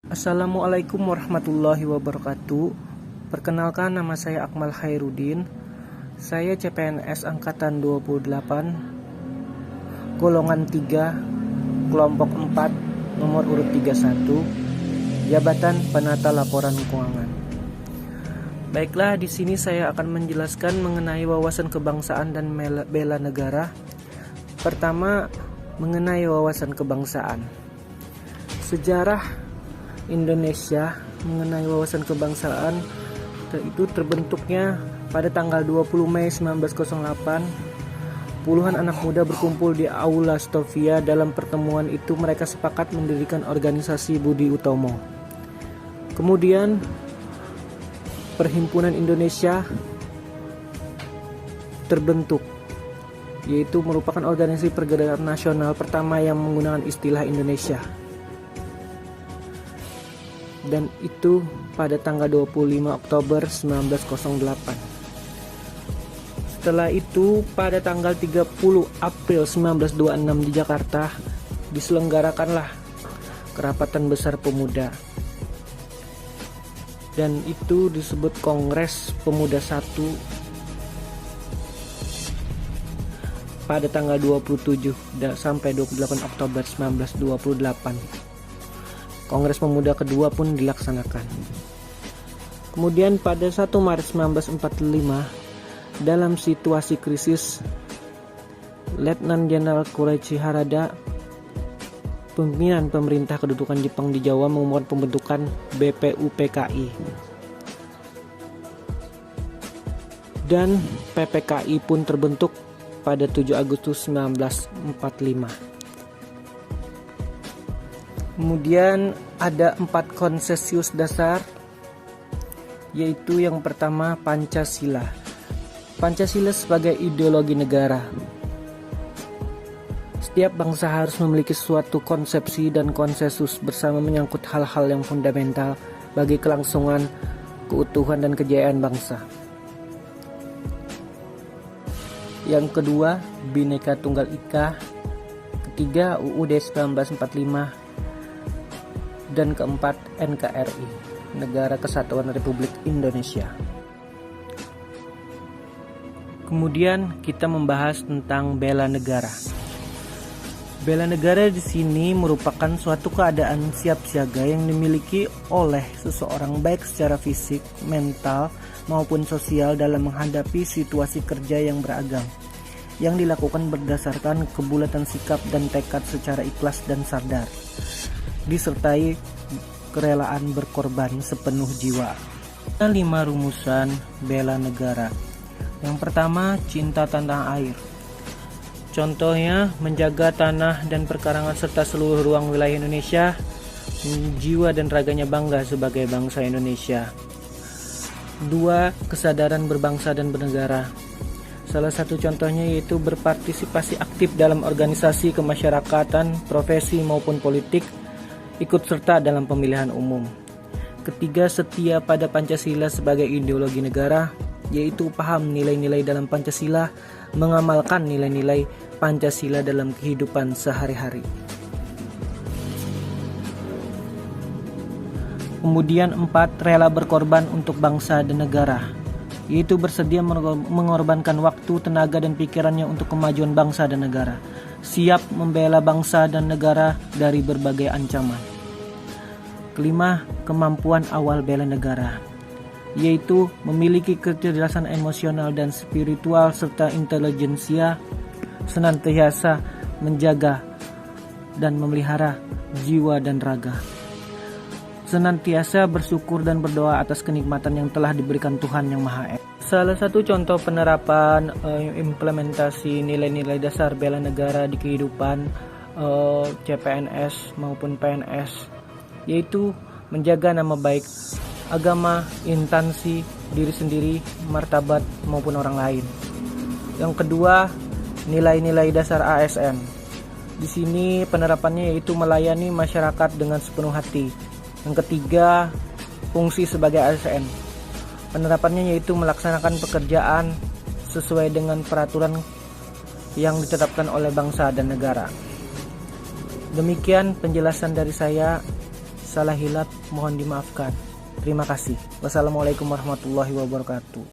Assalamualaikum warahmatullahi wabarakatuh. Perkenalkan, nama saya Akmal Khairuddin. Saya CPNS angkatan 28, golongan 3, kelompok 4, nomor urut 31, jabatan penata laporan keuangan. Baiklah, di sini saya akan menjelaskan mengenai wawasan kebangsaan dan bela negara. Pertama, mengenai wawasan kebangsaan. Sejarah Indonesia mengenai wawasan kebangsaan itu terbentuknya pada tanggal 20 Mei 1908. Puluhan anak muda berkumpul di Aula Stovia. Dalam pertemuan itu mereka sepakat mendirikan organisasi Budi Utomo. Kemudian Perhimpunan Indonesia terbentuk, yaitu merupakan organisasi pergerakan nasional pertama yang menggunakan istilah Indonesia. Dan itu pada tanggal 25 Oktober 1908. Setelah itu pada tanggal 30 April 1926 di Jakarta diselenggarakanlah Kerapatan Besar Pemuda. Dan itu disebut Kongres Pemuda I pada tanggal 27 sampai 28 Oktober 1928. Kongres Pemuda kedua pun dilaksanakan. Kemudian pada 1 Maret 1945, dalam situasi krisis, Letnan Jenderal Kureichi Harada, pimpinan pemerintah kedudukan Jepang di Jawa, mengumumkan pembentukan BPUPKI. Dan PPKI pun terbentuk pada 7 Agustus 1945. Kemudian ada 4 konsensus dasar, yaitu yang pertama Pancasila. Pancasila sebagai ideologi negara. Setiap bangsa harus memiliki suatu konsepsi dan konsensus bersama menyangkut hal-hal yang fundamental bagi kelangsungan, keutuhan dan kejayaan bangsa. Yang kedua, Bhinneka Tunggal Ika. Ketiga, UUD 1945. Dan keempat, NKRI, Negara Kesatuan Republik Indonesia. Kemudian kita membahas tentang bela negara. Bela negara di sini merupakan suatu keadaan siap siaga yang dimiliki oleh seseorang baik secara fisik, mental, maupun sosial dalam menghadapi situasi kerja yang beragam, yang dilakukan berdasarkan kebulatan sikap dan tekad secara ikhlas dan sadar, disertai kerelaan berkorban sepenuh jiwa. 5 rumusan bela negara. Yang pertama, cinta tanah air. Contohnya, menjaga tanah dan perkarangan serta seluruh ruang wilayah Indonesia, jiwa dan raganya bangga sebagai bangsa Indonesia. 2. Kesadaran berbangsa dan bernegara. Salah satu contohnya yaitu berpartisipasi aktif dalam organisasi kemasyarakatan, profesi maupun politik, ikut serta dalam pemilihan umum. Ketiga, setia pada Pancasila sebagai ideologi negara, yaitu paham nilai-nilai dalam Pancasila, mengamalkan nilai-nilai Pancasila dalam kehidupan sehari-hari. Kemudian 4, rela berkorban untuk bangsa dan negara, yaitu bersedia mengorbankan waktu, tenaga dan pikirannya untuk kemajuan bangsa dan negara, siap membela bangsa dan negara dari berbagai ancaman. Kelima, kemampuan awal bela negara, yaitu memiliki kecerdasan emosional dan spiritual serta intelijensia, senantiasa menjaga dan memelihara jiwa dan raga, senantiasa bersyukur dan berdoa atas kenikmatan yang telah diberikan Tuhan Yang Maha Esa. Salah satu contoh penerapan implementasi nilai-nilai dasar bela negara di kehidupan CPNS maupun PNS, yaitu menjaga nama baik agama, instansi, diri sendiri, martabat maupun orang lain. Yang kedua, nilai-nilai dasar ASN. Di sini penerapannya yaitu melayani masyarakat dengan sepenuh hati. Yang ketiga, fungsi sebagai ASN. Penerapannya yaitu melaksanakan pekerjaan sesuai dengan peraturan yang ditetapkan oleh bangsa dan negara. Demikian penjelasan dari saya. salah hilap mohon dimaafkan. Terima kasih. Wassalamualaikum warahmatullahi wabarakatuh.